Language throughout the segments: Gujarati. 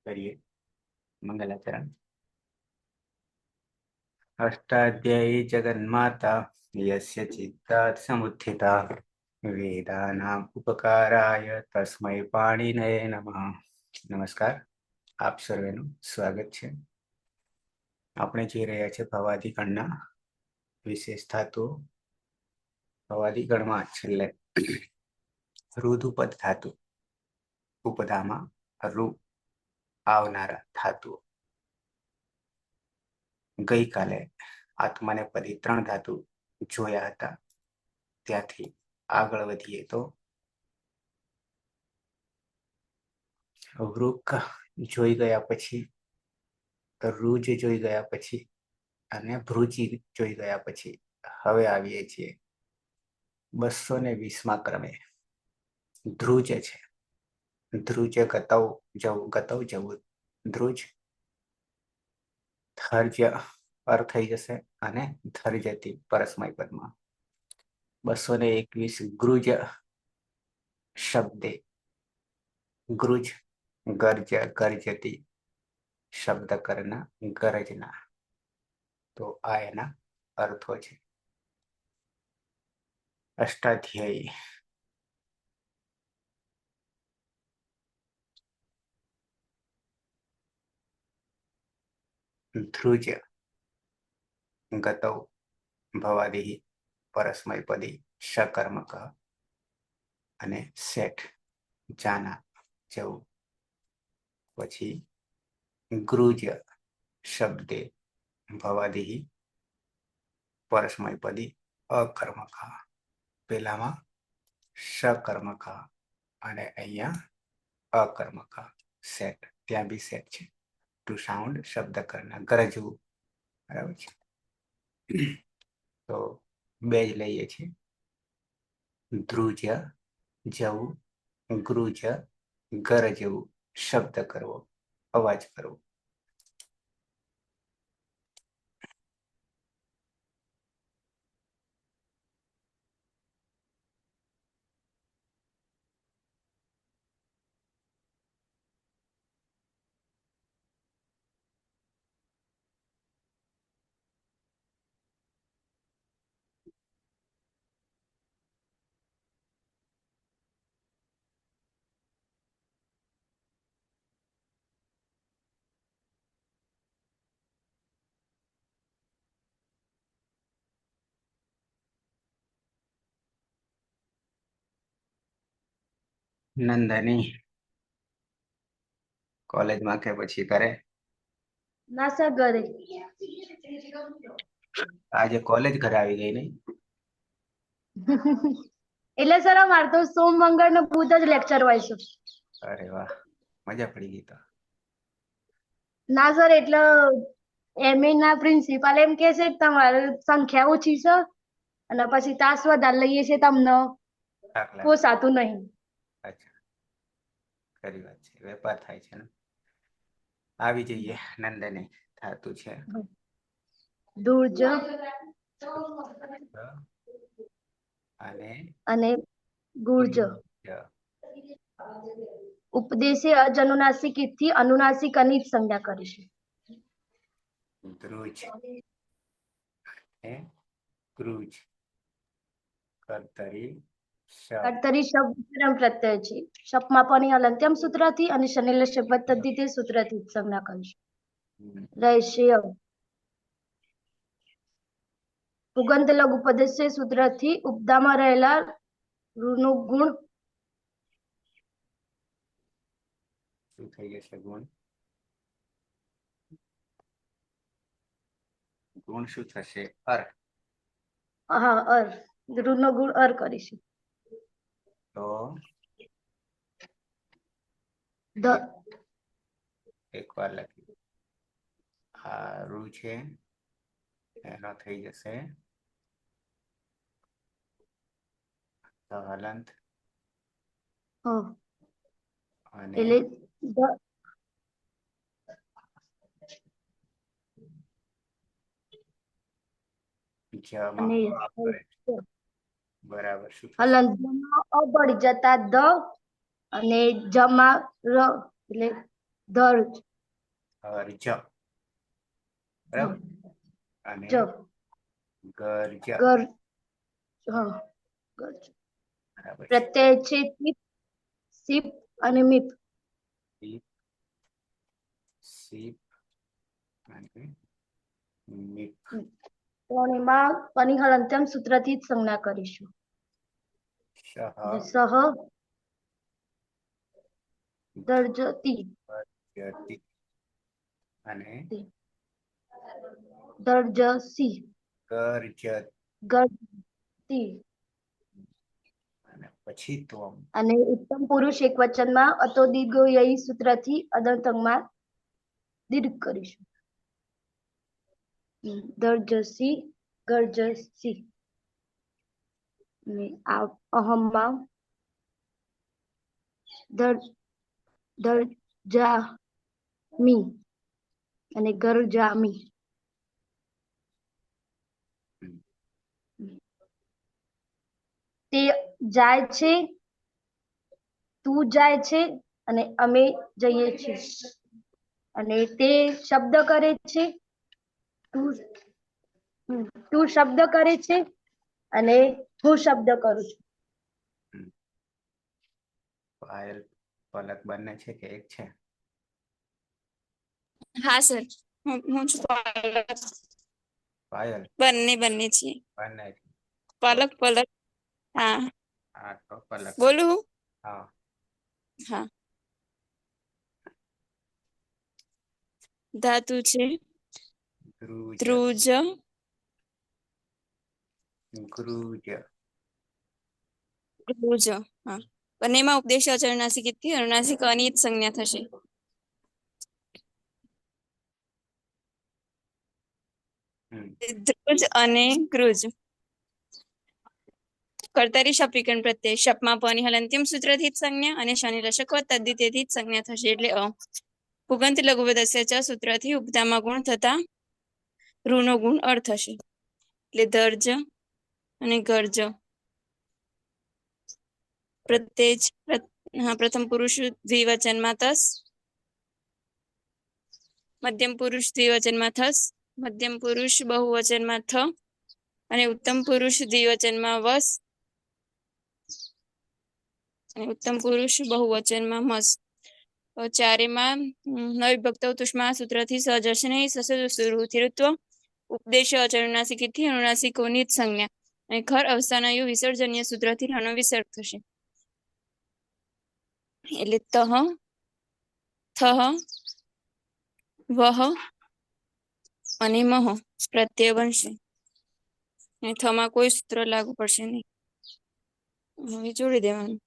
કરીએ મંગલાચરણ। अष्टाध्यायी जगन्माता यस्य चित्तात् समुत्थिता वेदानाम् उपकाराय तस्मै पाणिनये नमः। नमस्कार, आप सर्वेનું સ્વાગત છે। આપણે જોઈ રહ્યા છે ભવાદિગણના વિશેષ ધાતુઓ। ભવાદિગણમાં છેલ્લે રુદુપદ ધાતુ, ઉપધામાં રૂ આવનારા ધાતુઓ। ગઈકાલે આત્માને પદી 3 ધાતુ જોયા હતા। ત્યાંથી આગળ વધીએ તો વૃક જોઈ ગયા પછી, રૂજ જોઈ ગયા પછી અને ભ્રુચિ જોઈ ગયા પછી હવે આવીએ છીએ 220મા ક્રમે ધ્રુજ છે। ધ્રુજ ગતૌ જવું ધ્રુજ ધર્ય અર થઈ જશે અને ધર્યતી પરસ્મય પદમાં। 221 ગૃજ શબ્દે ગૃજ ગર્જ ગર્જતી શબ્દ કરના ગરજના। તો આ એના અર્થો છે। અષ્ટાધ્યાયી ધ્રુજ ગતૌ ભવાદિ પરસ્મયપદી શકર્મક અને શેઠ જાના જવું। પછી ગૃજ શબ્દે ભવાદિ પરસ્મયપદી અકર્મક। પેલામાં શકર્મક અને અહીંયા અકર્મક સેટ, ત્યાં બી સેટ છે। ટુ સાઉન્ડ શબ્દ કરના ગરજવું, બરાબર છે। તો બે જ લઈએ છીએ, ધ્રુજ જવું, ગૃજ ગરજવું, શબ્દ કરવો, અવાજ કરવો। નંદની કોલેજમાં કે પછી કરે? ના સર, ઘરે। આજે કોલેજ ઘરે આવી ગઈ નહીં? એટલે સર અમારે તો સોમ મંગળ ને બુધ જ લેક્ચર હોય છે। અરે વાહ, મજા પડી ગઈ તો। ના સર, એટલે એમએ ના પ્રિન્સિપાલ એમ કે છે કે તમારે સંખ્યા ઓછી છે અને પછી તાસ વધારે લઈએ છે, તમને પોસાતું નહીં। અચ્છા, ખરી વાત છે, વેપાર થાય છે ને। આવી જઈએ, નંદની ધાતુ છે ધૂર્જ અને ગુર્જ। ઉપદેશે અજનુનાસિક થી અનુનાસિક ની સંજ્ઞા કરીશું। ધ્રુજ એ ક્રુજ કર્તરી કર્તરી શબ્દ પરમ પ્રત્યય છે। શપમાં પણ અલંત્યમ સૂત્રથી અને શનિલ શબ્દ તદ્ધિ તે સૂત્રથી સંજ્ઞા કરીશું। રહેશે પુગંત લઘુ ઉપદેશ્ય સૂત્રથી ઉપદામાં રહેલા ઋનું ગુણ શું થઈ જશે? ગુણ ગુણ શું થશે? અર। હા, અર, ઋનો ગુણ અર કરીશું। તો એક વાર લખી, આ રૂ છે એનો થઈ જશે હલંત અને બરાબર। શું થશે? હલંત અબળી જતા દ અને જમા ર એટલે દર્જ અર્જ બરાબર અને જ ગર્જ ગર હા ગર્જ બરાબર છે. પ્રત્યય છે તીપ સીપ અને મીપ. સીપ સીપ અને મીપ. તો એમાં પની હલંત્યમ સૂત્રથી જ સંજ્ઞા કરીશું. શહ સહ દર્જતી ગર્જતી અને દર્જસી ગર્જત ગર્જતી અને પછી તો અને ઉત્તમ પુરુષ એક વચનમાં અતો દીર્ઘ યઈ સૂત્રથી અદંતંગમાં દીર્ઘ કરીશું. દર્જસી ગર્જસી આ અહમમાં દર્જામી અને ગરજામી. તે જાય છે, તું જાય છે અને અમે જઈએ છીએ. અને તે શબ્દ કરે છે, તું શબ્દ કરે છે અને હું શબ્દ કરું છું. પાયલ પલક બંને છે કે એક છે? હા સર, હું છું પાયલ બંને છીએ. બંને છે. પલક પલક હા હા તો પલક બોલું હું? હા હા ધાતુ છે ધ્રુજ ધ્રુજ ગૃજ ધ્રુજ હા બંનેમાં ઉપદેશ અનુનાસિકથી અનુનાસિક અની જ સંજ્ઞા થશે. ધ્રુજ અને ગૃજ. કર્તરી શપ વિકરણ પ્રત્યય શપમાં પની હલંત્યમ સૂત્રથી જ સંજ્ઞા અને શનિ રસક તદ્ધિતેથી જ સંજ્ઞા થશે એટલે પુગંત લઘુપદસ્ય ચ સૂત્રથી ઉપધામાં ગુણ થતા રૂનો ગુણ અર્થ હશે એટલે દર્જ અને ગર્જ. પ્રત્યય પ્રથમ પુરુષ દ્વિવચનમાં તસ, મધ્યમ પુરુષ દ્વિવચનમાં થસ, મધ્યમ પુરુષ બહુવચનમાં થ અને ઉત્તમ પુરુષ દ્વિવચનમાં વસ અને ઉત્તમ પુરુષ બહુવચનમાં મસ. ચારેમાં નવિભક્ત તુષ્મા સૂત્રથી સહજર્ષને સસુરુથિરુત્વ ઉપદેશ અચરણાસિકથી અનુનાસિકોની જ સંજ્ઞા અને ખર અવસાનયું વિસર્જનીય સૂત્રથી નાનો વિસર્ગ થશે. એટલે તહ, થહ, વહ અને મહ પ્રત્યય બનશે. થમાં કોઈ સૂત્ર લાગુ પડશે નહી. હવે જોડી દેવાનું.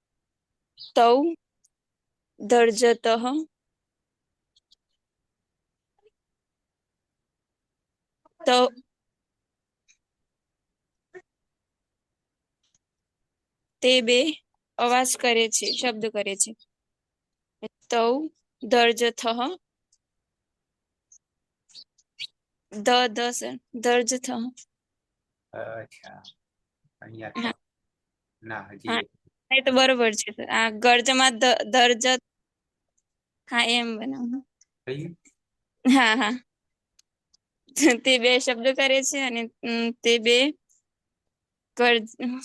તૌ દર્જતઃ તો તે બે અવાજ કરે છે, શબ્દ કરે છે. તૌ દર્જથઃ દર્જથ. અચ્છા અહીંયા તો હા ના હા હજી એ તો બરોબર છે. આ ગર્જમાં દર્જ હા એમ બનાવું. કયું? હા હા તે બે શબ્દ કરે છે અને તે બે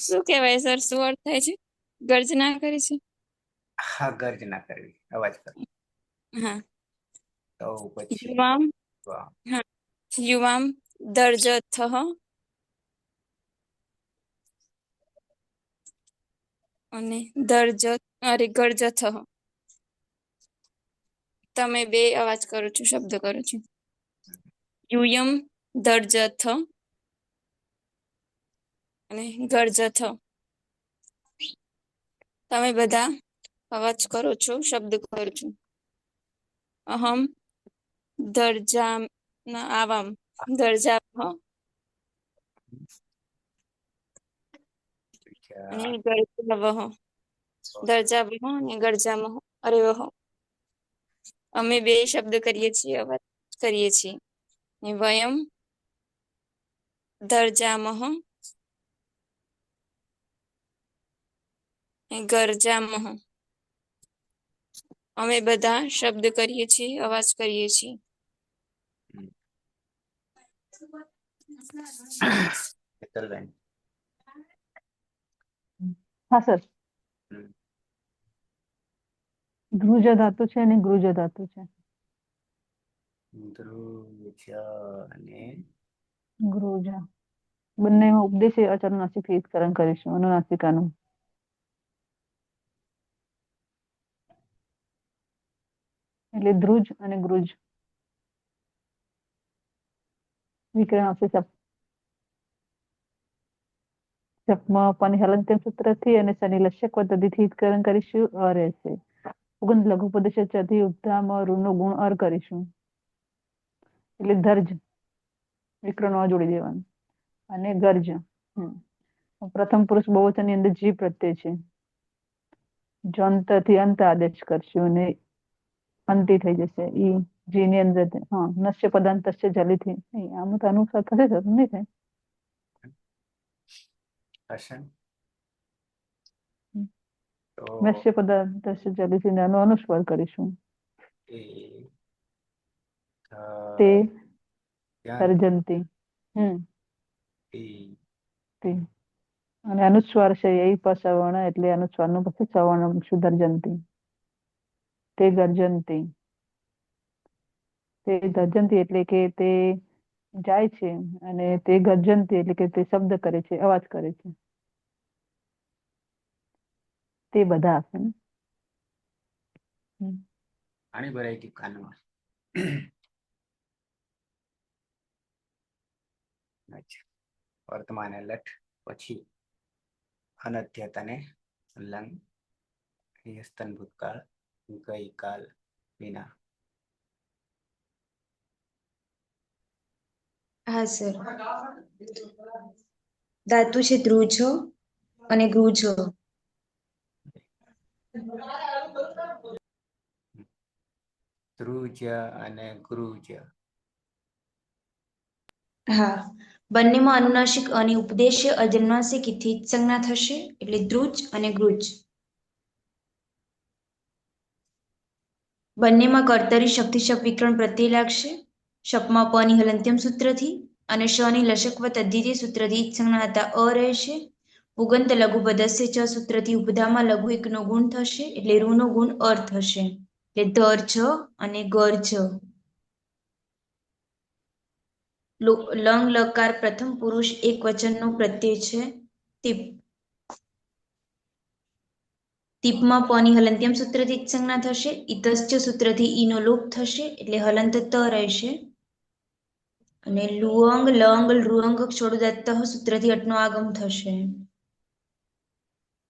શું કેવાય સર શું અર્થ થાય છે? ગર્જના કરે છે. હા ગર્જ ના કરવી અવાજ કર. હા તો પછી યુવામ વાહ, હા યુવામ દર્જથઃ અને ગર્જથ. તમે બે અવાજ કરો છો, શબ્દ કરો છો. યુયમ દર્જથ અને ગર્જથ. તમે બધા અવાજ કરો છો, શબ્દ કરો છો. અહમ દર્જા આવામ દર્જા અને ગર્જવહ દર્જાવહ અને ગર્જામહ અરે વહ. અમે બે શબ્દ કરીએ છીએ, અવાજ કરીએ છીએ. વયમ દરજામહ ગરજામહ. અમે બધા શબ્દ કરીએ છીએ, અવાજ કરીએ છીએ. હેતલબેન. હા સર, હમ. ધ્રુજ ધાતુ છે અને ગૃજ ધાતુ છે. ધ્રુજ અને ગૃજ બંનેમાં ઉપદેશી અચરનાસિક હિતકરણ કરીશું અનુનાસિકાનું. એટલે ધ્રુજ અને ગૃજ વિકરણ આવશે સપમાં પાણી હલનત્યમ સૂત્રથી અને શનિ લસ્યક પદ્ધતિથી હિતકરણ કરીશું. રહેશે ઉગંધ લઘુ પદથી ઉપધામાં ઋનો ગુણ અર કરીશું. એટલે ધર્જ વિકરણ જોડી દેવાનું અને ગર્જ. પ્રથમ પુરુષ બહુવચન ની અંદર જી પ્રત્યય છે. જંત થી અંત આદેશ કરશું અને અંતિ થઈ જશે. ઈ જી ની અંદર નશ્ય પદાંત જલીથી આમ તો અનુસાર થશે નહીં થાય. હશે તો નશ્ય પદાર્થ જલીથી અનુસ્વાર કરીશું. એ તે ધ્યાન સર્જંતી એ તે અને અનુસ્વાર છે એ પસવર્ણ એટલે અનુસ્વાર નું પછી સવર્ણ સુધર્જંતી. તે ગર્જંતી. તે ગર્જંતી એટલે કે તે જાય છે અને તે ગર્જંતી એટલે કે તે શબ્દ કરે છે, અવાજ કરે છે. તે બધા હશે ને. આની વેરાયટી કાનમાં વર્તમાન લઠ પછી અનધ્યત અને લંગ સ્તન ભૂતકાળ ગઈકાલ વિના. હા સર, ધાતુ છે ધ્રુજ અને ગૃજ. ધ્રુજ અને ગૃજ. હા, બંનેમાં અનુનાસિક અને ઉપદેશ્ય અજન્માસિક થી સંજ્ઞા થશે એટલે ધ્રુજ અને ગૃજ. બંનેમાં કર્તરી શક્તિશપ વિકરણ પ્રત્યય લાગશે. શપમાં પ ની હલંત્યમ સૂત્રથી અને શ ની લશકવ તદ્ધિતીય સૂત્રથી સંજ્ઞા હતા અ રહેશે. પુગંત લઘુ પદસ્ય ચ સૂત્રથી ઉપધામાં લઘુ એકનો ગુણ થશે એટલે રૂ નો ગુણ અર્થ થશે. એટલે ધર છ અને ગર છ. લંગ લકાર પ્રથમ પુરુષ એક વચનનો પ્રત્યય છે. ટીપ ટીપમાં પ ની હલંત્યમ સૂત્રથી જ સંજ્ઞા થશે. ઇતશ્ચ સૂત્રથી ઈ નો લોપ થશે એટલે હલંત ત રહેશે. અને લુઅંગ લંગ ઋઅંગ છોડદત્ત સૂત્રથી અટનો આગમ થશે.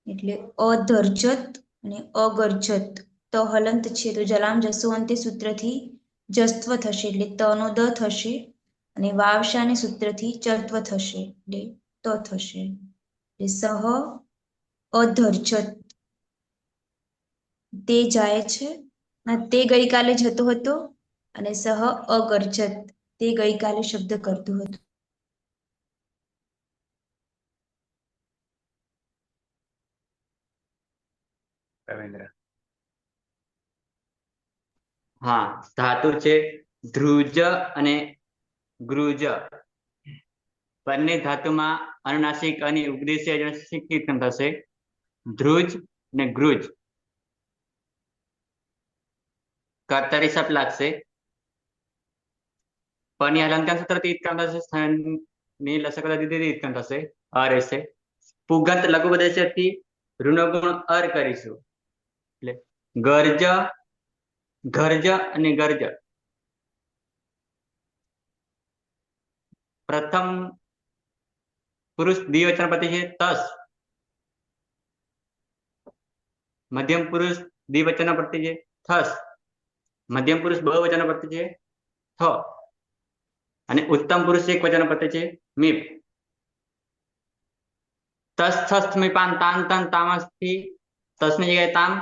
એટલે અધર્જત અને અગર્જત. તો હલંત છે તો જલામ જસો અંતે સૂત્રથી જસ્ત્વ થશે એટલે ત નો દ થશે. અને વાવશાને સૂત્રથી ચત્વ થશે એટલે ત થશે. સહ અધર્જત. તે જાય છે તે ગઈકાલે જતો હતો. અને સહ અગર્જત તે ગઈકાલે શબ્દ કરતું હતું. રવિન્દ્ર. હા, ધાતુ છે ધ્રુજ અને ગૃજ. બંને ધાતુમાં અનુનાસિક અને ઉપદેશી થશે. ધ્રુજ ને ગૃજ. કર્તરી શબ્દ લાગશે. પની અલંકાર સૂત્રથી ની લસક થશે અ રહેશે. પુગંત લઘુ પદસ્યથી ઋનો ગુણ અર કરીશું એટલે ગર્જ ગર્જ અને ગર્જ. પ્રથમ પુરુષ દ્વિવચન પતિ છે તસ. મધ્યમ પુરુષ દ્વિવચન પ્રતિ છે થસ. મધ્યમ પુરુષ બહુવચન પ્રતિ છે થ. અને ઉત્તમ પુરુષ એક વચન પ્રતિ છે મીપ. તસ થસ મી પાન તાન તન તામસથી તસની જગ્યાએ તામ.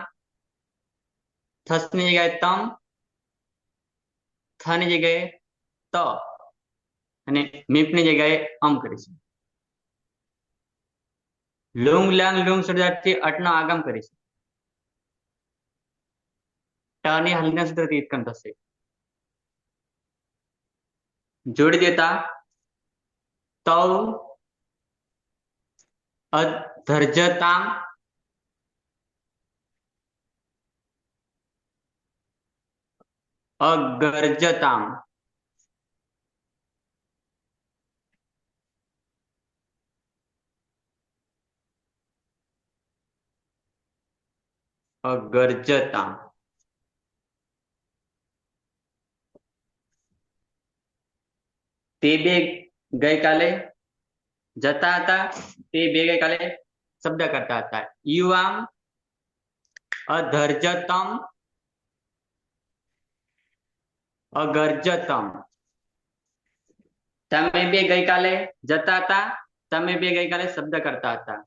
થસની જગ્યાએ તમ. થની જગ્યાએ ત. અને મીપની જગ્યાએ અમ કરીશું. લુંગ લાંગ લુંગ શબ્દાર્થથી અટનો આગમ કરીશું. ટ ની હલનત્યમ સૂત્રથી ઉત્પન્ન થશે. જોડી દેતા તૌ અધર્જતામ અગર્જતામ અગર્જતામ તે બે ગઈકાલે જતા હતા, તે બે ગઈકાલે શબ્દ કરતા હતા. યુવામ અધર્જતમ અગર્જતમ. તમે બે ગઈકાલે જતા હતા, તમે બે ગઈકાલે શબ્દ કરતા હતા.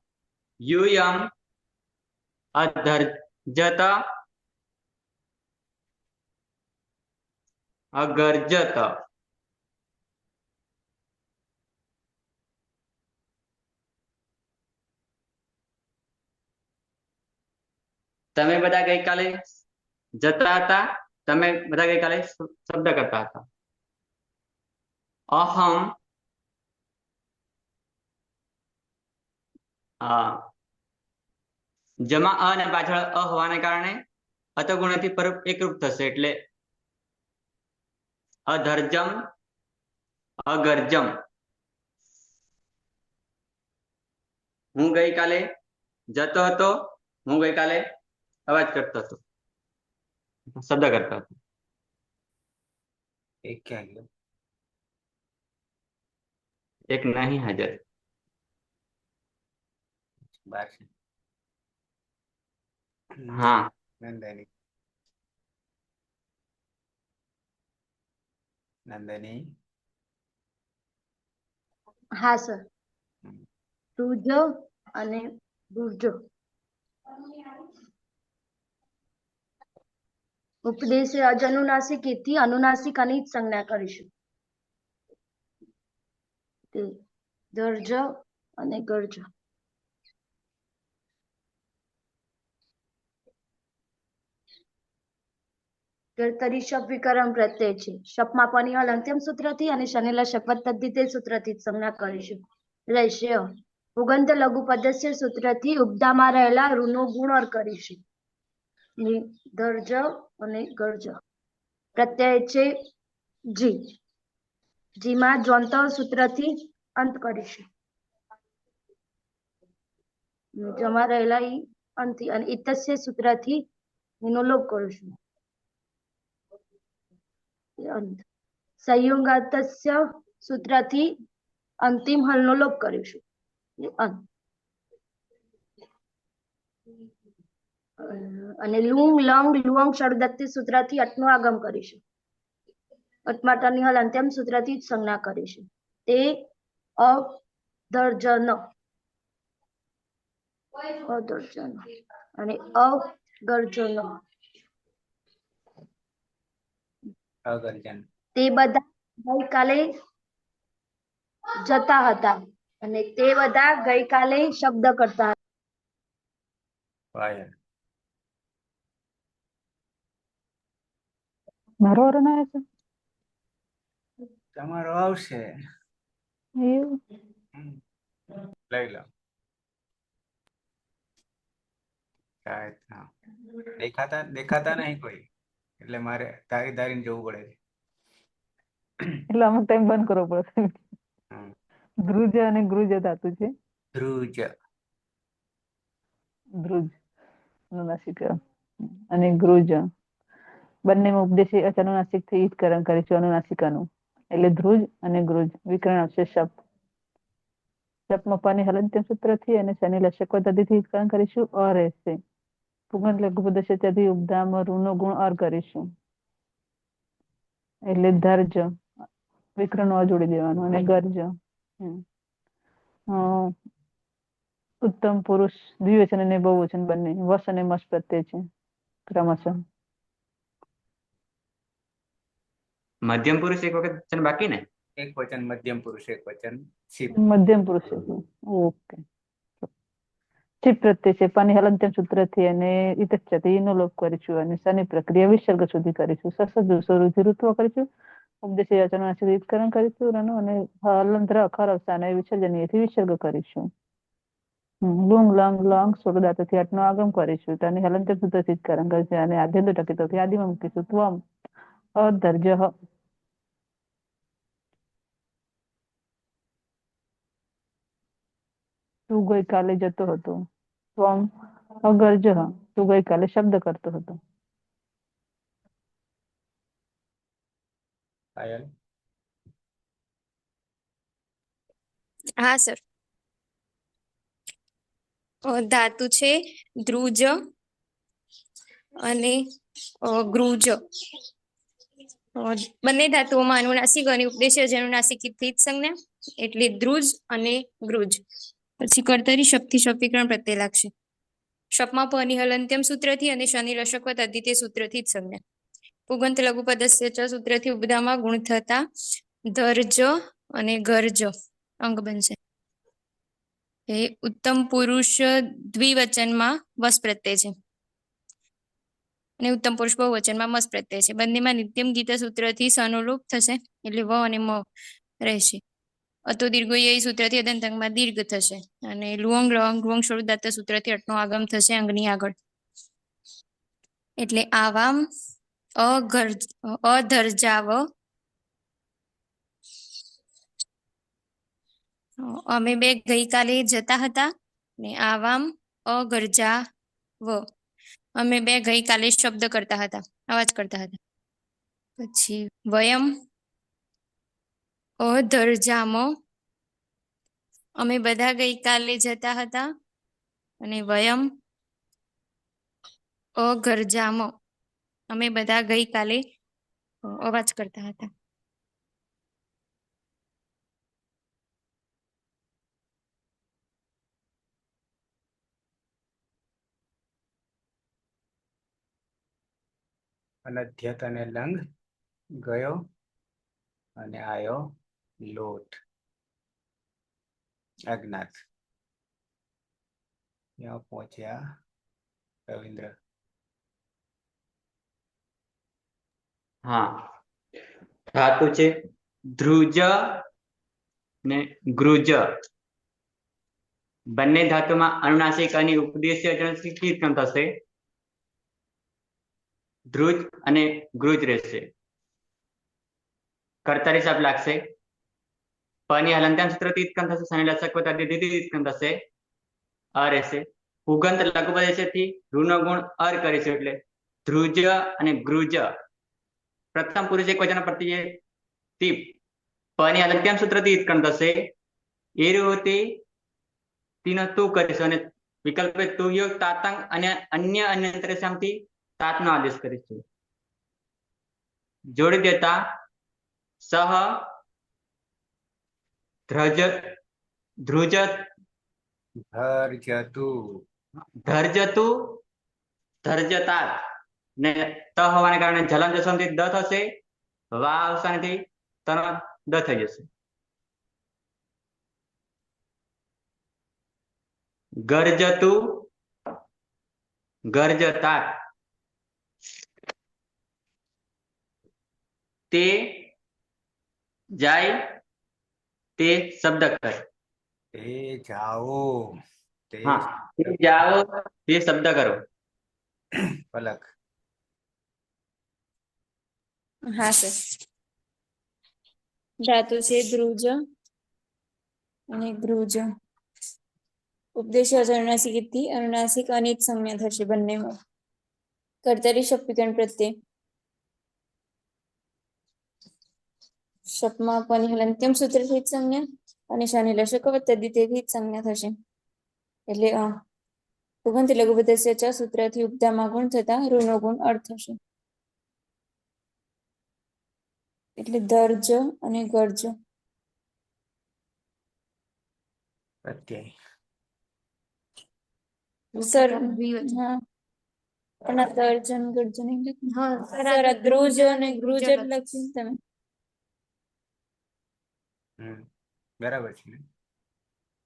યુયમ અધર્જત અગર્જત. તમે બધા ગઈકાલે જતા હતા, તમે બધા ગઈકાલે શબ્દ કરતા હતા. અહમ જમા અ ને પાછળ અ હોવાને કારણે અતગુણથી પર એકરૂપ થશે, એટલે અધર્જમ અગર્જમ. હું ગઈકાલે જતો હતો, હું ગઈકાલે અવાજ કરતો હતો, શબ્દ કરતો હતો. એક ક્યાં ગયો? એક નહીં હાજર. બાર છે. હા નંદની નંદની હા સર. હમ. રુજો અને ગુર્જો. ઉપદેશે અજનુનાસિક થી અનુનાસિક અને જ સંજ્ઞા કરીશું. તે દર્જ અને ગર્જ. કર્તરી શબ્દ વિકરણ પ્રત્યય છે. શપમાં પણ હલ અંત્યમ સૂત્રથી અને શનિલા શપથ તદ્ધિતે સૂત્રથી જ સંજ્ઞા કરીશું. રહેશે ઉગંત લઘુ પદસ્ય સૂત્રથી ઉપદામાં રહેલા ઋનો ગુણ કરીશું. દર્જ અને ગર્જ. પ્રત્યય છે જી. જીમાં જ્વંત સૂત્રથી અંત કરીશું. જમા રહેલા ઈ અંતિ અને ઇતસ્ય સૂત્રથી એનો લોપ કરીશું. અંત. સંયોગાતસ્ય સૂત્રથી અંતિમ હલનો લોપ કરીશું. અંત. અને લુંગ લંગ લુઅંગ ષડદત્તી સૂત્રથી અટનો આગમ કરીશું. અટમાટાની હલ અંત્યમ સૂત્રથી જ સંજ્ઞા કરીશું. તે અદર્જન અદર્જન અને અગર્જન. અગર્જન. તે બધા ગઈકાલે જતા હતા અને તે બધા ગઈકાલે શબ્દ કરતા હતા. વાયર. મારો વારો ના આવે છે? તમારો આવશે. એવું? લઈ લો. દેખાતા નહીં કોઈ, એટલે મારે તારી તારીને જવું પડે છે. એટલે અમુક ટાઈમ બંધ કરવો પડશે. હમ. ધ્રુજ અને ગૃજ ધાતુ છે. ધ્રુજ. ધ્રુજ અનુનાસિક અને ગૃજ બંનેમાં ઉપદેશી અનુનાસિક થી ઈદકરણ કરીશું. અનુનાસિકાનું એટલે ધ્રુજ અને ગૃજ વિકરણ આવશે. શબ્દ શબ્દમાં પાની હલંત્યમ સૂત્રથી અને શનિ લશક પદ્ધતિથી ઈદકરણ કરીશું. અ રહેશે. પુગંત લઘુ પદસ્યથી ઉપધામ ઋનો ગુણ અર કરીશું. એટલે ધર્જ વિકરણ અ જોડી દેવાનું અને ગર્જ. ઉત્તમ પુરુષ દ્વિવચન અને બહુવચન બંને વસ અને મસ પ્રત્યય છે ક્રમશઃ. મધ્યમ પુરુષ એક વખત છે ને બાકી ને? એક વચન મધ્યમ પુરુષ, એક વચન શિવ. મધ્યમ પુરુષ. ઓકે. ચિપ પ્રત્યય છે પાની હલંત્યમ સૂત્રથી અને ઇતચ્છતિ નો લોપ કરીશું અને શની પ્રક્રિયા વિસર્ગ સુધી કરીશું સસદ સ્વરૂપથી ઋત્વ કરીશું ઉપદેશ યાચનાથી રીતકરણ કરીશું અને હલંત્ર અખર અવસાન વિસર્જનીયથી વિસર્ગ કરીશું લુંગ લંગ લંગ સ્વર્ગદાતથી આઠનો આગમ કરીશું અને હલંત્યમ સૂત્રથી કરણ કરીશું અને આદ્યંત ટકિતોથી આદિમાં મૂકીશું ત્વમ અધર્જઃ તું ગઈકાલે જતો હતો ત્વમ અગર્જઃ તું ગઈકાલે શબ્દ કરતો હતો પાયલ હા સર ધાતુ છે ધ્રુજ અને ગૃજ બંને ધાતુઓમાં અનુનાસિક અને ઉપદેશ અનુનાસિક થી જ સંજ્ઞા એટલે ધ્રુજ અને ગૃજ પછી કર્તરી શક્તિ શક્તિકરણ પ્રત્યય લાગશે શપમાં પની હલંત્યમ સૂત્રથી અને શનિ રશકવત અદિત્ય સૂત્રથી જ સંજ્ઞા પુગંત લઘુપદસ્ય ચ સૂત્રથી ઉપદામાં ગુણ થતા ધર્જ અને ગર્જ અંગ બનશે એ ઉત્તમ પુરુષ દ્વિવચનમાં વસ પ્રત્યય છે અને ઉત્તમ પુરુષ બહુવચનમાં મસ પ્રત્યય છે બંનેમાં નિત્યમ ગીતા સૂત્રથી સનુરૂપ થશે એટલે વ અને મ રહેશે અતો દીર્ઘ એ સૂત્રથી અદંતંગમાં દીર્ઘ થશે અને લુઅંગ લંગ લુઅંગ સ્વરૂપદાત સૂત્રથી અટનો આગમ થશે અંગની આગળ એટલે આવામ અધર્જાવ અમે બે ગઈકાલે જતા હતા ને આવામ અગરજા વ અમે બે ગઈકાલે શબ્દ કરતા હતા અવાજ કરતા હતા પછી વયમ અધર્જામ અમે બધા ગઈકાલે જતા હતા અને વયમ અગરજામ અમે બધા ગઈકાલે અવાજ કરતા હતા અનધ્યત અને લંગ ગયો અને આયો લોટ અજ્ઞાત ત્યાં પહોંચ્યા રવિન્દ્ર હા ધાતુ છે ધ્રુજ ને ગૃજ બંને ધાતુમાં અનુનાસિક અને ઉપદેશ્ય અનુનાસિક થશે ધ્રુજ અને ગૃજ રહેશે કર્તરી શબ્દ લાગશે પની હલંત્યામ સૂત્રથી ઇત્કન થશે શનિ લસક અદિતિથી ઇત્કન થશે અ રહેશે પુગંત લઘુપદેશથી ઋનો ગુણ અર કરીશું એટલે ધ્રુજ અને ગૃજ પ્રથમ પુરુષ એક વચન પ્રત્યય તીપ પની હલંત્યામ સૂત્રથી ઇત્કન થશે એ રીતે તીનો તું કરીશું અને વિકલ્પે તું યોગ તાતંગ અને અન્ય અંતરેશામથી તાતનો આદેશ કરીશું જોડી દેતા સહ ધ્રજ ધ્રુજ ધર્જતુ ધર્જતુ ધર્જતા ને ત હોવાને કારણે જલમ જસમથી દ થશે વા અવસાનથી તન દ થઈ જશે ગર્જતુ ગર્જતા તે જાય તે શબ્દ કર તે જાઓ તે હા તે જાઓ તે શબ્દ કરો પલક હા સર ધાતુ છે ધ્રુજ અને ગૃજ ઉપદેશ અનુનાસિક થી અનુનાસિક અનિત સંજ્ઞા થશે બંનેમાં કર્તરી શક્તિકરણ પ્રત્યે શપમાં પની હલંત્યમ સૂત્રથી જ સંજ્ઞા અને શનિ લશકવત તદ્દિતેથી જ સંજ્ઞા થશે એટલે પુગંત લઘુપદસ્ય ચ સૂત્રથી ઉપદામાં ગુણ થતા ઋનો ગુણ અર્થ થશે એટલે દર્જ અને ગર્જ પ્રત્યય સર હા પણ આ દર્જન ગર્જન સર આ ધ્રુજ અને ગૃજ જ લખ્યું તમે બરાબર છે ને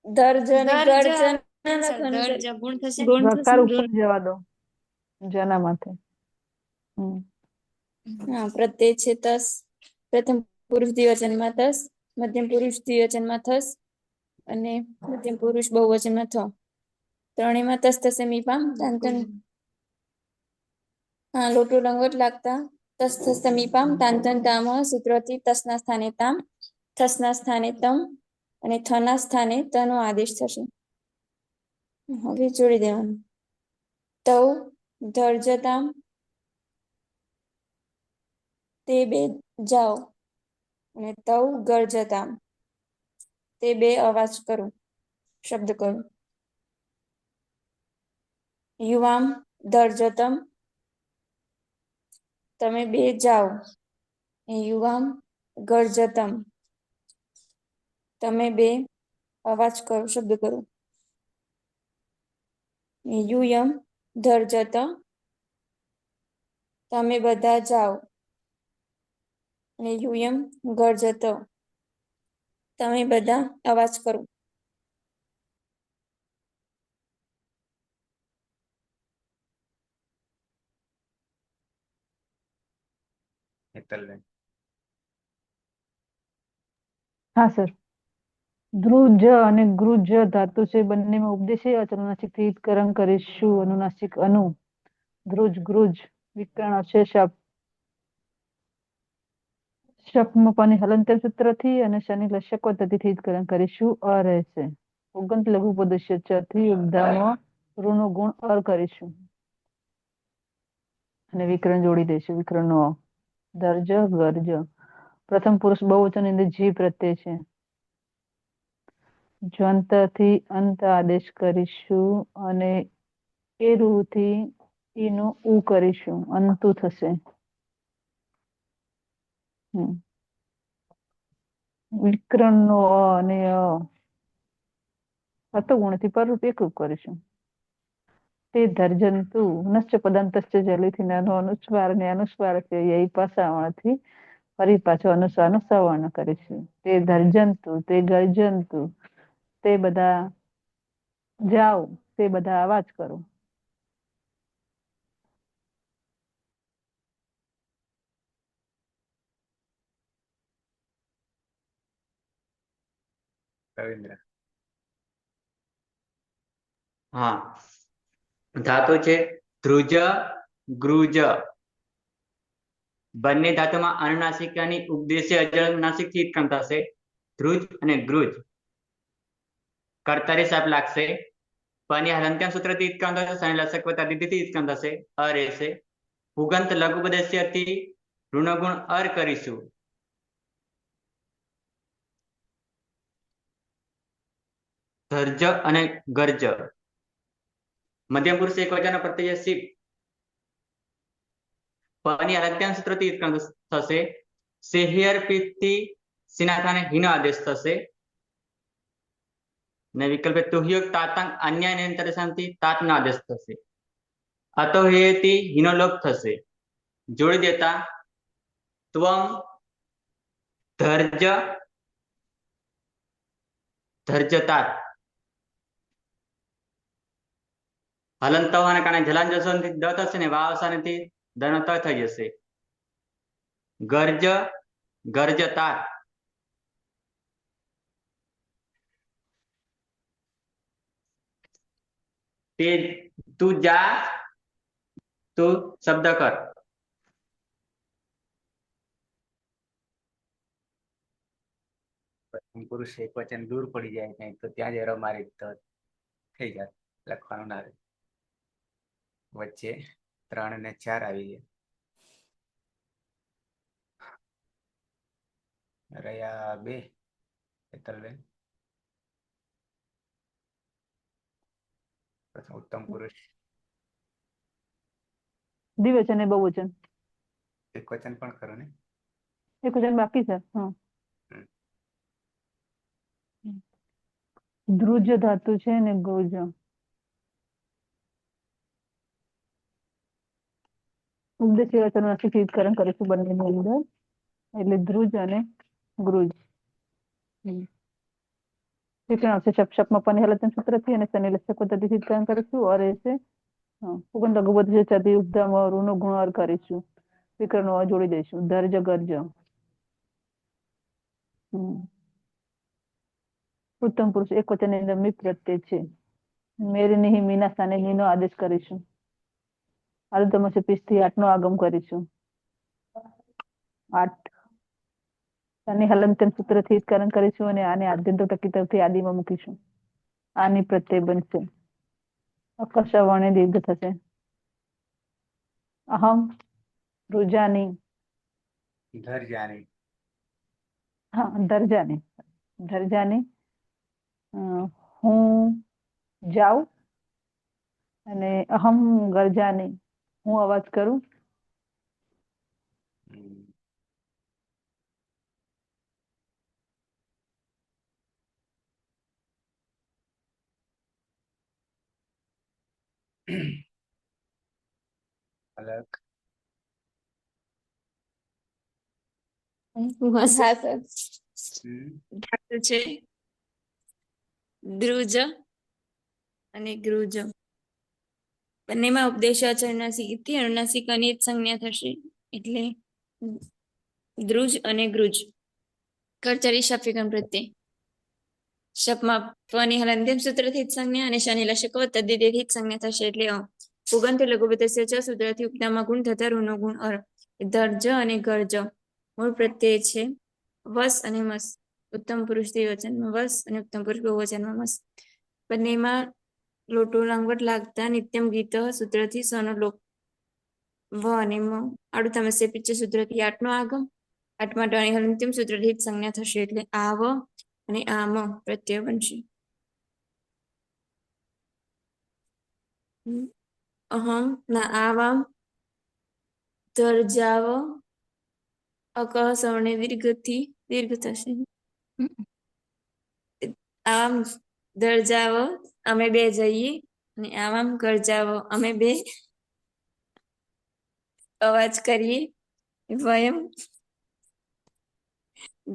દર્જન ગર્જન ગુણ થશે. વકાર ઉપર જવા દો જના માથે. હા, પ્રત્યય છે તસ. પ્રથમ પુરુષ દ્વિવચનમાં તસ, મધ્યમ પુરુષ દ્વિવચનમાં થસ અને મધ્યમ પુરુષ બહુવચનમાં થ. ત્રણેયમાં તસ થશે મીપામ તાંતન. હા, લોટું લંગોટ લાગતા તસ થશે મીપામ તાંતન તામ સૂત્રથી તસના સ્થાને તામ, થસના સ્થાને તમ અને થના સ્થાને તનો આદેશ થશે. હવે જોડી દેવાનું. તૌ ધર્જતામ તે બે જાઓ અને તૌ ગર્જતામ તે બે અવાજ કરો, શબ્દ કરો. યુવામ ધર્જતમ તમે બે જાઓ. યુવામ ગર્જતમ તમે બે અવાજ કરો, શબ્દ કરો. યુયમ ધર્જત તમે બધા જાઓ અને યુયમ ગર્જત તમે બધા અવાજ કરો. હેતલબેન. હા સર. ધ્રુજ અને ગૃજ ધાતુ છે, બંનેમાં ઉપદેશી અનુનાસિકથી હિતકરણ કરીશું. અનુનાસિક અનુ, ધ્રુજ ગૃજ વિકરણ છે. શપમાં પાની હલંત્ય સૂત્રથી અને શનિ લશક પદ્ધતિથી હિતકરણ કરીશું. અ રહેશે. ઉગંત લઘુ પદસ્ય થી ઉદ્ધામાં ઋનો ગુણ અર કરીશું અને વિકરણ જોડી દઈશું. વિકરણ નો દર્જ ગર્જ. પ્રથમ પુરુષ બહુવચન અંદર જી પ્રત્યય છે. જ્વંતથી અંત આદેશ કરીશું અને એ રૂથી ઈનો ઉ કરીશું. અંતુ થશે. વિકરણ નો અ અને અતો ગુણથી પરરૂપ એકરૂપ કરીશું. તે ધર્જંતુ નશ્ચ પદંતશ્ચ જલીથી નાનો અનુસ્વાર અને અનુસ્વાર છે. એ પાસામાંથી ફરી પાછો અનુસ્વાર નો સવર્ણ કરીશું. તે ધર્જંતુ, તે ગર્જંતુ, તે બધા જાઓ, તે બધા અવાજ કરો. રવિન્દ્ર. હા, ધાતુ છે ધ્રુજ ગૃજ. બંને ધાતુમાં અનુનાસિકાની ઉપદેશ્ય અનુનાસિકથી ઉત્પન્ન થશે. ધ્રુજ અને ગૃજ. કર્તરી સાપ લાગશે. પની હલંત્યમ સૂત્રથી ઉત્પન્ન થશે. શનિ લસક વત્તા દીધીથી ઉત્પન્ન થશે. અ રહેશે. પુગંત લઘુપદેશ્યથી ઋણગુણ અર કરીશું. ધર્જ અને ગર્જ. મધ્યમ પુરુષ એક વચન પ્રત્યય શિપ. પની હલંત્યમ સૂત્રથી ઉત્પન્ન થશે. સેહિયર પીઠથી સિનાથાને હિનો આદેશ થશે. ને વિકલ્પ તુહ્યોગ તાતંગ અન્ય નિયંત્રણથી તાતનો આદેશ થશે. અતો હેતી હિનો લોપ થશે. જોડી દેતા ત્વમ ધર્જ ધર્જતાત. હલંત હોવાને કારણે જલાન જસોથી દ થશે ને વાવસાનેથી દનો ત થઈ જશે. ગર્જ ગર્જતાત. તે તું જા તું શબ્દ કર. પ્રથમ પુરુષ એક વચન દૂર પડી જાય નહીં તો ત્યાં જ એરો મારી થઈ જાય. લખવાનું ના રહે. વચ્ચે 3 અને 4 આવી જાય. રહ્યા 2. હેતલબેન. પ્રથમ ઉત્તમ પુરુષ દ્વિવચન ને બહુવચન. એક વચન પણ ખરું ને. એક વચન બાકી છે. ધ્રુજ ધાતુ છે ને ગોજ. ઉપદેશી વચનોથી હિતકરણ કરીશું બંનેની અંદર. એટલે ધ્રુજ અને ગૃજ. વિકરણ આવશે શપમાં પણ હલનચલન સૂત્રથી અને શનિ લક્ષક પદ્ધતિથી ઉત્કલન કરીશું ઓર રહેશે પુગંત લઘુ પદ્ધતિ ચતી ઉપધામ ઋનો ગુણ અર કરીશું વિકરણો જોડી દઈશું દર્જ ગર્જ ઉત્તમ પુરુષ એક વચન ની અંદર મી પ્રત્યય છે મેરી નહીં મીના સ્થાને મીનો આદેશ કરીશું આલુતમસે 50 થી 8 નો આગમ કરીશું 8 શનિ હલનચલન સૂત્રથી ઉત્કલન કરીશું અને આને આદ્યંતો ટકી તરફથી આદિમાં મૂકીશું આની પ્રત્યય બનશે અકર્ષ વર્ણે દીર્ઘ થશે અહમ રુજાની ધરજાની હા ધરજાની હું જાઉં અને અહમ ગરજાની હું અવાજ કરું અલગ હા સર ધાતુ છે દ્રુજ અને ગૃજ બંનેમાં ઉપદેશાચર નાસિકથી અનુનાસિક અનિત સંજ્ઞા થશે એટલે દ્રુજ અને ગૃજ કર્તરી શપ વિકરણ પ્રત્યય શપમાં પની હલંત્યમ સૂત્રથી જ સંજ્ઞા અને શનિ લક્ષકો તદ્દિતેથી જ સંજ્ઞા થશે એટલે પુગંત લઘુપતસ્ય ચ સૂત્રથી ઉપદામાં ગુણ થતા ઋનો ગુણ અર દર્જ અને ગર્જ મૂળ પ્રત્યય છે વસ અને મસ ઉત્તમ પુરુષ દ્વિવચનમાં વસ અને ઉત્તમ પુરુષ બહુવચનમાં મસ બંનેમાં લોટો લાંગવટ લાગતા નિત્યમ ગીત સૂત્રથી સનો લોક વ અને મ આડું તમસ્ય પિચ્ચ સૂત્રથી 8 નો આગમ 8 માટે હલંત્યમ સૂત્રથી જ સંજ્ઞા થશે એટલે આવ અને આમ પ્રત્યય બનશે અહમ ના આવામ દર્જાવ અક સવર્ણે દીર્ઘથી દીર્ઘ થશે આમ દર્જાવ અમે બે જઈએ અને આમ ગરજાવ અમે બે અવાજ કરીએ વયમ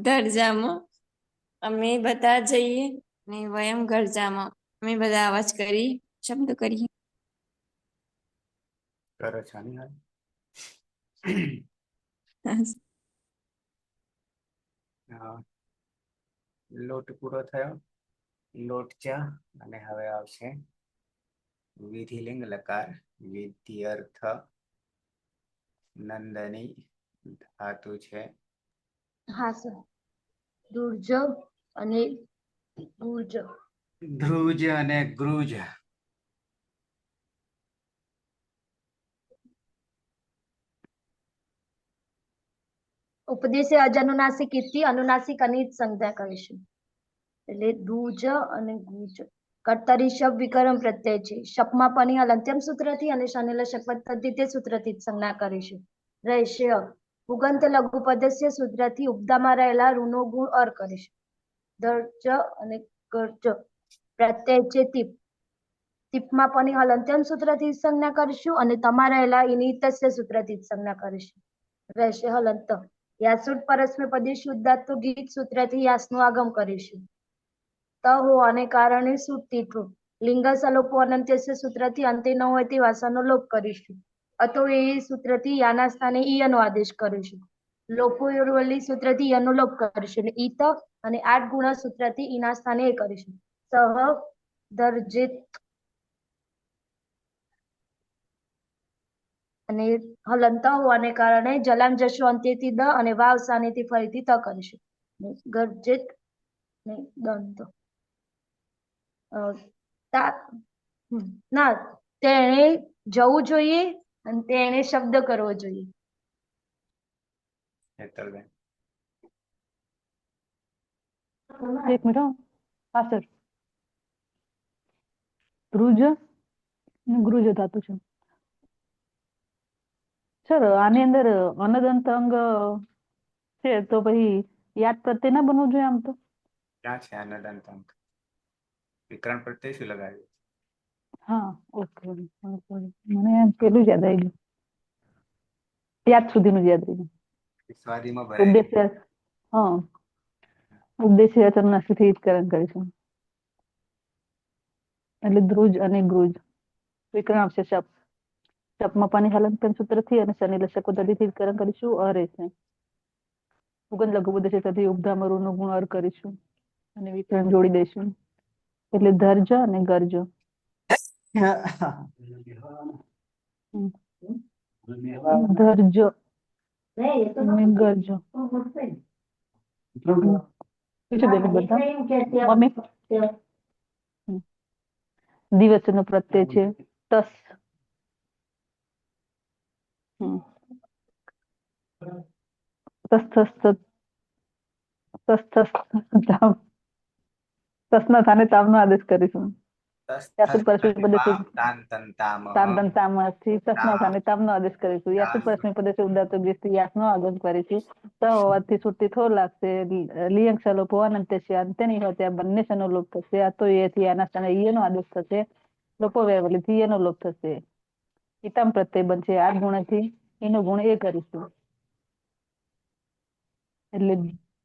દર્જામાં અમે બધા જઈએ અને વયમ ગરજામાં અમે બધા અવાજ કરી શબ્દ કરીએ કરો છો ને હાલ લોટ પૂરો થયો લોટ ચા અને હવે આવશે વિધિલિંગ લકાર વિધિઅર્થ નંદની ધાતુ છે હા સર દુર્જ અને ગુર્જ ધ્રુજ અને ગૃજ ઉપદેશે અનુનાસિક ઇતિ અનુનાસિક અનિત સંજ્ઞા કરીશું એટલે દુજ અને ગુજ કર્તરી શપ વિકરણ પ્રત્યય છે શપમાં પની હલંત્યમ સૂત્રથી અને શનિ લક્ષક પદ્ધતિ સૂત્રથી જ સંજ્ઞા કરીશું રહેશે પુગંત લઘુ પદસ્ય સૂત્રથી ઉપદામાં રહેલા ઋનો ગુણ અર કરીશું દર્જ અને ગર્જ પ્રત્યય છે તીપ તીપમાં પની હલંત્યમ સૂત્રથી સંજ્ઞા કરીશું અને તમારા રહેલા ઇનિતસ્ય સૂત્રથી સંજ્ઞા કરીશું રહેશે હલંત યાસુટ પરસ્મે પદી શુદ્ધાત્વ ગીત સૂત્રથી યાસનું આગમ કરીશું ત હોવાને કારણે સુતીઠું લિંગ સલોપો અનંત્યસ્ય સૂત્રથી અંતે ન હોય તે વાસાનો લોપ કરીશું અતો એ સૂત્રથી યાના સ્થાને ઈયનો આદેશ કરીશું લોપો યોરવલી સૂત્રથી યનો લોપ કરીશું એટલે ઈત અને 8 ગુણ સૂત્રથી ઈના સ્થાને એ કરીશું સહ દર્જિત અને હલંત હોવાને કારણે જલામ જશો અંત્યથી દ અને વાવ સ્થાનેથી ફરીથી ત કરીશું ગર્જિત ને દંત ના તેણે જવું જોઈએ અને તેણે શબ્દ કરવો જોઈએ હેતલબેન એક મિનિટ હા સર ધ્રુજ ગૃજ ધાતુ છે સર આની અંદર અનદંત અંગ છે તો પછી યાદ પ્રત્યય ના બનવું જોઈએ આમ તો ક્યાં છે અનદંત અંક વિકરણ પ્રત્યય શું લગાવ્યું હા ઓકે મને પેલું જ યાદ આવી ગયું ત્યાજ સુધીનું જ યાદ રહી ગયું સ્વાદીમાં ભરાય ઉપદેશ હા ઉપદેશ અનુનાસિકથી ઉત્કલન કરીશું એટલે ધ્રુજ અને ગૃજ. વિકરણ આવશે શપ. શપમાં પાણી હલનચલન સૂત્રથી અને શનિ લશક પદ્ધતિથી વિકરણ કરીશું. અ રહેશે. ઉગન લઘુ પદ્ધતિથી ઉપધામાં ઋનો ગુણ અર કરીશું અને વિકરણ જોડી દઈશું. એટલે ધર્જ અને ગર્જ. ધર્જ અને ગર્જ. બીજું બેન બધા મમ્મી દિવસનો પ્રત્યય છે તસ. તસ તસ તસ તસ તસ તામ. તસના સ્થાને તામનો આદેશ કરીશું. યાસુદ પરસ્મી પદ્ધતિ તામ તામથી તસના સ્થાને તામનો આદેશ કરીશું. યાસુદ પરસ્મી પદ્ધતિ ઉદાત્ત ગીસ્તી યાસનો આદેશ કરીશું. ત હોવાથી છૂટી થોર લાગશે. લિયંગ સલોપ અંત્ય છે અંત્યની હોય ત્યાં બંને શનો લોપ થશે. આ તો એથી આના સ્થાને ઈયનો આદેશ થશે. લોપો વેવલીથી એનો લોપ થશે. ઈતમ પ્રત્યય બનશે. આ ગુણથી એનો ગુણ એ કરીશું. એટલે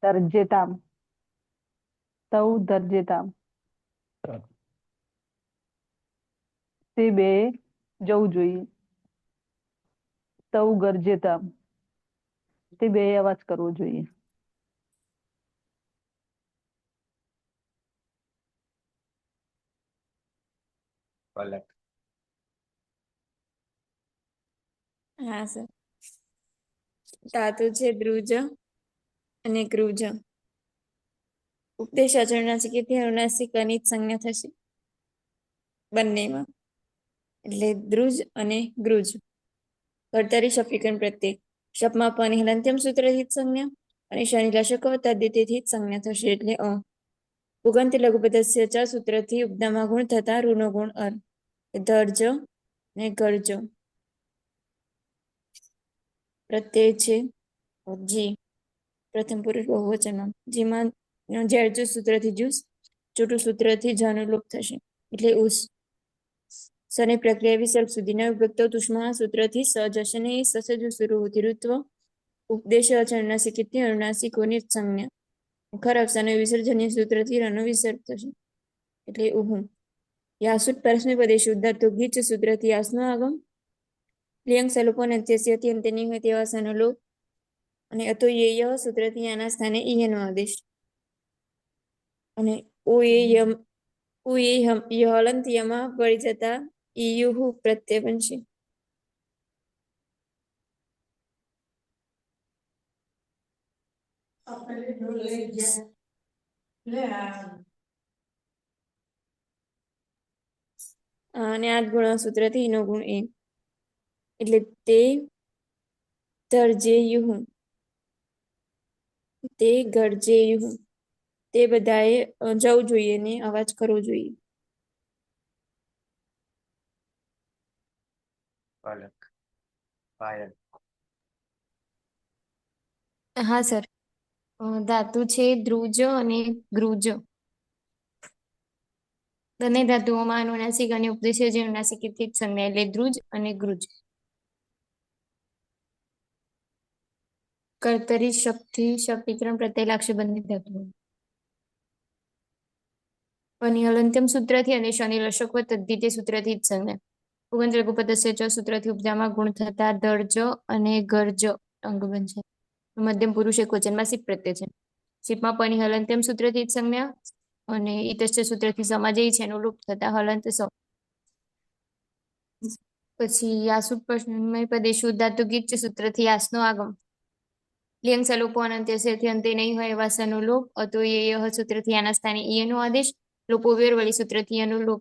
દરજેતામ. તૌ દરજેતામ. તે બે જવું જોઈએ. તૌ ગરજેતામ. તે બે અવાજ કરવો જોઈએ. પલક. હા સર. ધાતુ છે ધ્રુજ અને ગૃજ. ઉપદેશ અચરણાસિકથી અનુનાસિક અની જ સંજ્ઞા થશે બંનેમાં. એટલે ધ્રુજ અને ગૃજ. કર્તરી શપિકન પ્રત્યે શપમાં પની હલંત્યમ સૂત્રથી જ સંજ્ઞા અને શનિ લશક તદ્દિતિથી જ સંજ્ઞા થશે. એટલે અ. પુગંત લઘુપદસ્ય ચ સૂત્રથી ઉપદામાં ગુણ થતા ઋનો ગુણ અર. ધર્જ ને ગર્જ. પ્રત્યય છે જી. પ્રથમ પુરુષ બહુવચનમાં જેમાં જળજુ સૂત્રથી જુસ ચોટું સૂત્રથી જનો લોપ થશે. એટલે ઉસ. શનિ પ્રક્રિયા વિસર્ગ સુધીના વિભક્ત તુષ્મા સૂત્રથી સ જશે ને સસજ સુરુતિ ઋત્વ ઉપદેશ અચરણાસિકથી અનુનાસિકોની સંજ્ઞા. ખરાબ અને વિસર્જનીય સૂત્રથી રનો વિસર્ગ થશે. એટલે ઉહું. યાસુદ પરસ્મી પદે શુદ્ધાર્થો ગીચ સૂત્રથી યાસનો આગમ. લિયંગ સલોપો અંત્યસ્યથી અંત્યની હોય તેવા સનો લોપ. અને અતો યેય સૂત્રથી આના સ્થાને ઈયનો આદેશ. અને ઓ એ યમ ઉ એ હલંત યમાં પડી જતા ઈયુહુ પ્રત્યય બનશે. અને આ ગુણ સૂત્રથી એનો ગુણ એ. એટલે તે તર્જેયુહુ. તે ગરજેયુહુ. તે બધાએ જવું જોઈએ ને અવાજ કરવો જોઈએ. પલક. પાયલ. હા સર. ધાતુ છે ધ્રુજ અને ગૃજ. બંને ધાતુઓમાં અનુનાસિક અને ઉપદેશ જે અનુનાસિકથી જ સંજ્ઞા એટલે ધ્રુજ અને ગૃજ. કર્તરી શક્તિ શક્તિકરણ પ્રત્યય લાગશે બંને ધાતુઓ. પની હલંત્યમ સૂત્રથી અને શનિ લશક તદ્દિતે સૂત્રથી જ સંજ્ઞા. પુગંત લઘુપદસ્ય ચ સૂત્રથી ઉપજામાં ગુણ થતા દર્જ અને ગર્જ અંગ બનશે. મધ્યમ પુરુષ એક વચનમાં સિપ પ્રત્યય છે. સિપમાં પની હલંત્યમ સૂત્રથી જ સંજ્ઞા અને ઇતશ્ચ સૂત્રથી સમાજય છે એનું લોપ થતા હલંત સ. પછી યાસુ પ્રશ્નમય પદે શુદ્ધાતુ ગીચ સૂત્રથી યાસનો આગમ. લિયંગ સલોપો અનંત્યસ્યથી અંતે નહીં હોય એવા સનો લોપ. અતો યેય સૂત્રથી આના સ્થાને ઈયનો આદેશ. લોપો વેરવળી સૂત્રથી એનો લોપ.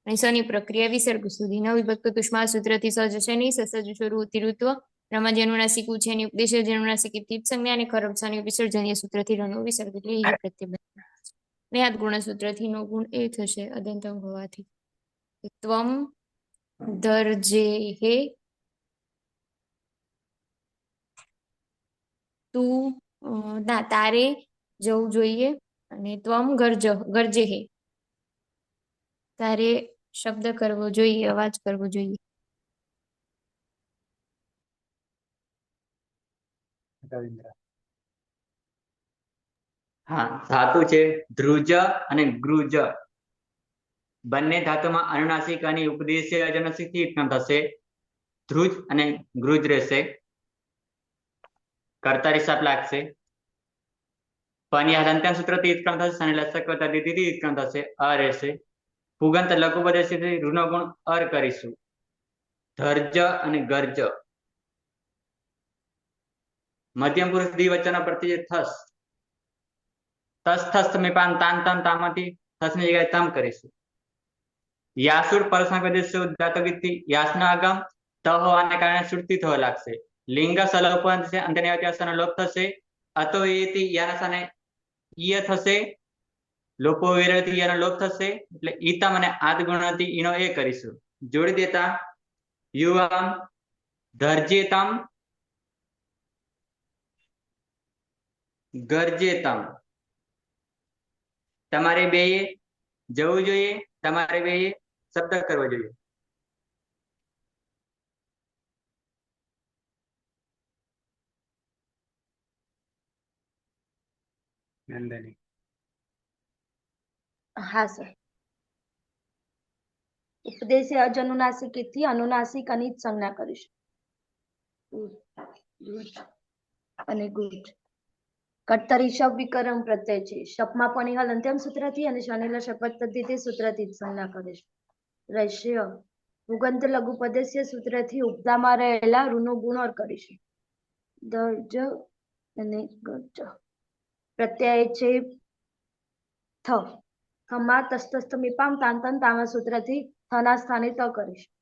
અને શનિ પ્રક્રિયા વિસર્ગ સુધી ન વિભક્ત તુષ્મા સૂત્રથી સજ શનિ સસજ શરૂતિ ઋત્વ. રમા જનુનાસિકું છે એની ઉપદેશ જનુનાસિકથી જ સંજ્ઞા અને ખરબ શનિ વિસર્જનીય સૂત્રથી રનો વિસર્ગ એટલે એ પ્રત્યય. ને યાદ ગુણ સૂત્રથી નો ગુણ એ થશે અદંતમ હોવાથી. ત્વમ દર્જેહે તું ના તારે જવું જોઈએ અને ત્વમ ગરજેહે તારે શબ્દ કરવો જોઈએ અવાજ કરવો જોઈએ. રવિન્દ્ર. હા ધાતુ છે ધ્રુજ અને ગૃજ. બંને ધાતુમાં અનુનાસિક અને ઉપદેશીય અનુનાસિક થી ઉત્પન્ન થશે. ધ્રુજ અને ગૃજ રહેશે. કર્તા હિસાબ લાગશે. પની હલંત્યમ સૂત્રથી ઉત્પન્ન થશે અને લસક તદ્ધિતિથી ઉત્પન્ન થશે. અ રહેશે. પુગંત લઘુ પદેશથી ઋનો ગુણ અર કરીશું. ધર્જ અને ગર્જ. મધ્યમ પુરુષ દ્વિવચન પ્રત્યય થસ. તસ થસ તમે પાન તાન તન તામાંથી થસની જગ્યાએ તમ કરીશું. યાસુર પરસંગ પ્રદેશ ઉદાતગીતિ યાસના આગમ ત હોવાને કારણે શ્રુતિ થવા લાગશે. લિંગ સલોપન છે અંતને વ્યવસ્થાનો લોપ થશે. અતો એથી યાના સ્થાને ઈય થશે. લોપો વિરથી યાનો લોપ થશે. એટલે ઈતમ અને આદ ગુણથી ઈનો એ કરીશું. જોડી દેતા યુવામ ધર્જેતમ ગર્જેતમ. તમારે બે જવું જોઈએ. તમારે બે શબ્દ કરવો જોઈએ. નંદની હા સર. ઉપદેશી અજનુનાસિકથી અનુનાસિક અનિત સંજ્ઞા કરીશું. અને ગુજ. કર્તરી શબ વિકરમ પ્રત્યય છે. શપમાં પણ હલંત્યમ સૂત્રથી અને શનિલ શપથ પદ્ધતિ સૂત્રથી સંજ્ઞા કરીશું. રહેશે પુગંત લઘુ પદેશ્ય સૂત્રથી ઉપદામાં રહેલા ઋનો ગુણોર કરીશું. દર્જ અને ગર્જ. પ્રત્યય છે થ. થમાં તસ્તસ્તમીપામ તાંતન તામા સૂત્રથી થના સ્થાને ત કરીશું.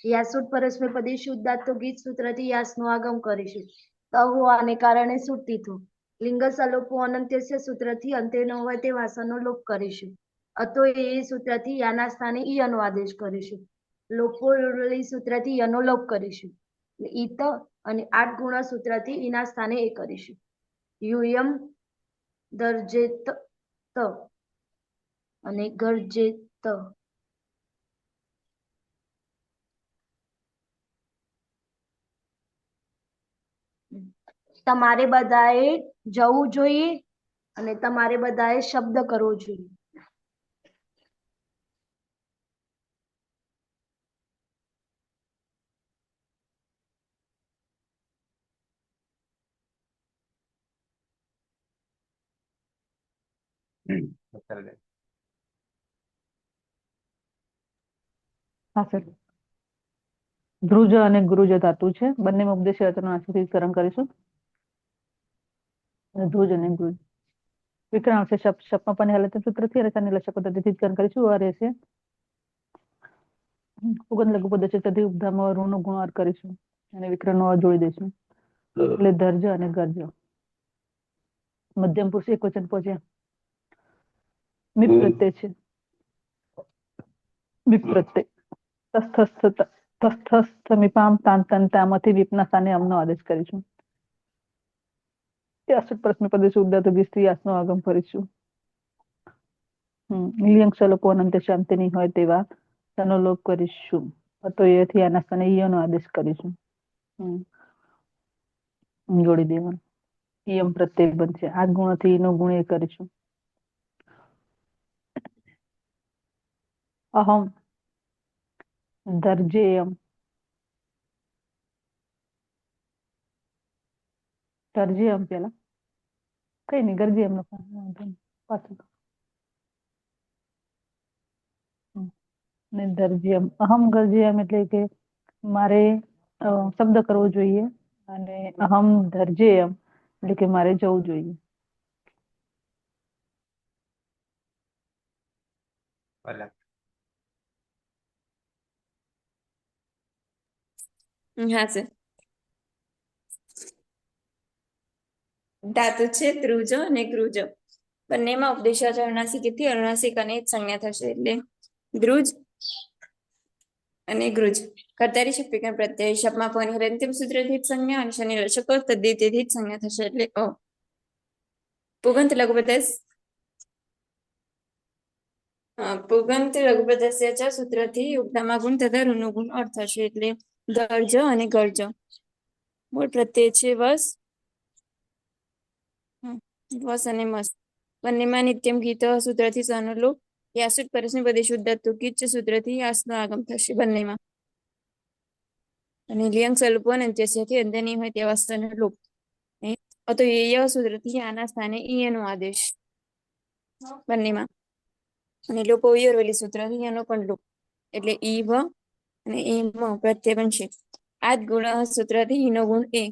યાસુટ પરસ્મે પદેશુ ઉદાત્તો ગીત સૂત્રથી યાસનો આગમ કરીશું. ત હોવાને કારણે સુટ્ટી થો. લિંગ સલોપો અનંત્યસ્ય સૂત્રથી અંતે ન હોય તે વાસણનો લોપ કરીશું. અતો એ સૂત્રથી યાના સ્થાને ઈયનો આદેશ કરીશું. લોપો સૂત્રથી યનો લોપ કરીશું. ઈત અને 8 ગુણ સૂત્રથી ઈના સ્થાને એ કરીશું. યુયમ દર્જેત ત અને ગર્જેત. તમારે બધાએ જવું જોઈએ અને તમારે બધાએ શબ્દ કરવો જોઈએ. હા સર. ધ્રુજ અને ગૃજ ધાતુ છે. બંને ઉપદેશી અનુનાસિકથી કરણ કરીશું. ધ્રુજ અને ગૃજ. વિકરણ છે શપમાં પણ હલંત્યમ સૂત્રથી અને શનિલ શપથ પદ્ધતિથી કરણ કરીશું. અ રહેશે. પુગંત લઘુ પદેશથી ઉપધામાં ઋનો ગુણ અર કરીશું અને વિકરણનો અ જોડી દઈશું. એટલે ધર્જ અને ગર્જ. મધ્યમ પુરુષ એક વચન પહોંચ્યા. મિપ પ્રત્યય છે. મિપ પ્રત્યય તસ્થમીપામ તાંતન તામાંથી વિપના સ્થાને અમનો આદેશ કરીશું. યાસુટ પરસ્મે પદેશુ ઉદાત્તો ગીત યાસનો આગમ કરીશું. લિંગ સલોપો અનંત્ય શાંતિ નહીં હોય તેવા તેનો લોપ કરીશું. તો એથી આના સ્થાને ઈયનો આદેશ કરીશું. જોડી દેવાનું. ઈયમ પ્રત્યય બનશે. આ ગુણથી ઈનો ગુણ એ કરીશું. અહમ દર્જેયમ. દર્જેયમ પેલા કઈ નહીં ગર્જેયમ પાછું. દર્જેયમ અહમ ગર્જેયમ એટલે કે મારે શબ્દ કરવો જોઈએ અને અહમ દર્જેયમ એટલે કે મારે જવું જોઈએ. હા સર. ધાતુ છે ધ્રુજો અને ગૃજો. બંનેમાં ઉપદેશાચ અનુનાસિકથી અનુનાસિક અને સંજ્ઞા થશે. એટલે ધ્રુજ અને ગૃજ. કર્તારી શપ વિકરણ પ્રત્યય શપમાં પણ હલંત્યમ સૂત્રથી સંજ્ઞા અને શનિ લશકો તદ્ધિતિથી જ સંજ્ઞા થશે. એટલે અ. પુગંત લઘુપદેશ પુગંત લઘુપદેશ્ય સૂત્રથી ઉપધામાં ગુણ તથા ઋનો ગુણ અર્થ થશે. એટલે દર્જ અને ગર્જ. મૂળ પ્રત્યય છે વસ. વસ અને મસ. બંનેમાં નિત્યમ ગીત સૂત્રથી સનો લોપ. યાસુટ પરસ્મૈ પદે શુદ્ધાતુ કિચ સૂત્રથી યાસનો આગમ થશે બંનેમાં. અને લિયંગ સલુપો અંત્યસ્યથી અંત્ય નહીં હોય તેવા સ્થાને લોપ. તો ય સૂત્રથી આના સ્થાને ઈયનો આદેશ બંનેમાં. અને લોપો યોરવલી સૂત્રથી એનો પણ લોપ. એટલે ઈ વ અને ઈ મ પ્રત્યય બનશે. આદ ગુણ સૂત્રથી ઈનો ગુણ એ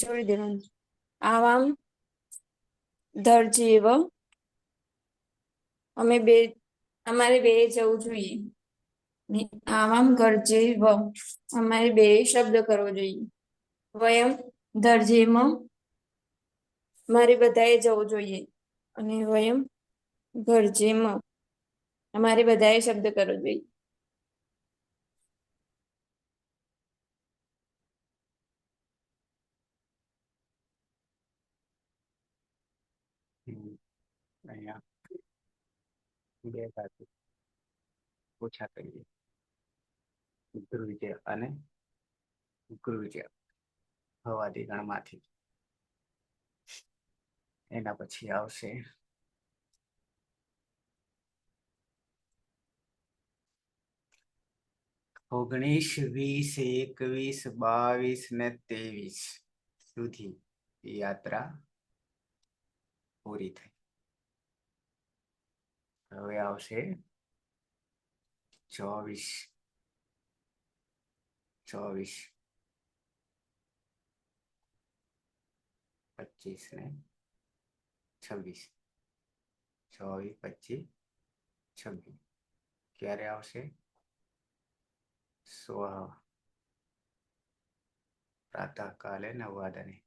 જોડી દેવાનું. આવામ ધરજીવ અમારે બે જવું જોઈએ. આવામ ગરજે વ અમારે બે શબ્દ કરવો જોઈએ. વયમ ધરજેમ મારે બધાએ જવું જોઈએ. અને વયમ ગરજેમ અમારે બધાએ શબ્દ કરવો જોઈએ. અહીંયા બે ધાતુ ઓછા કરીએ. ગૃહ્ય અને ગૃહ્ય હવાદી ગણમાંથી. એના પછી આવશે 19, 20, 21, 22 ને 23 સુધી યાત્રા પૂરી થઈ. હવે આવશે 24, 25 ને 26. 24, 25, 26 ક્યારે આવશે? પ્રાતઃકાલે 9 વાગ્યે.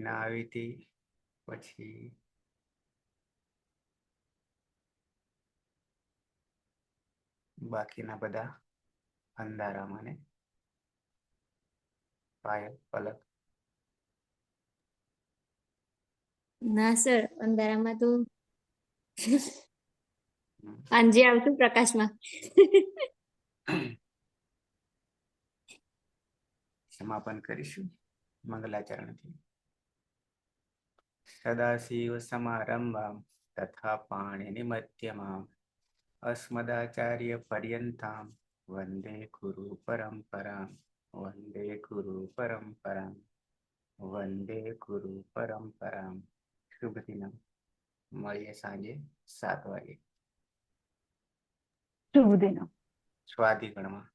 ના આવી હતી પછી બાકીના બધા અંધારામાં ને પાયલ પલક. ના સર, અંધારામાં તો સાંજે આવતું પ્રકાશમાં. સમાપન કરીશું મંગલાચરણથી. સદાશિવ સમારંભામ તથા પાણીની મધ્યમાં અસ્મદાચાર્ય પર્યંતામ વંદે ગુરુ પરંપરામ. વંદે ગુરુ પરંપરામ. વંદે ગુરુ પરંપરામ. શુભ દિનમ. મળીએ સાંજે 7 વાગે શુભ દિન. સ્વાધિકરણમાં.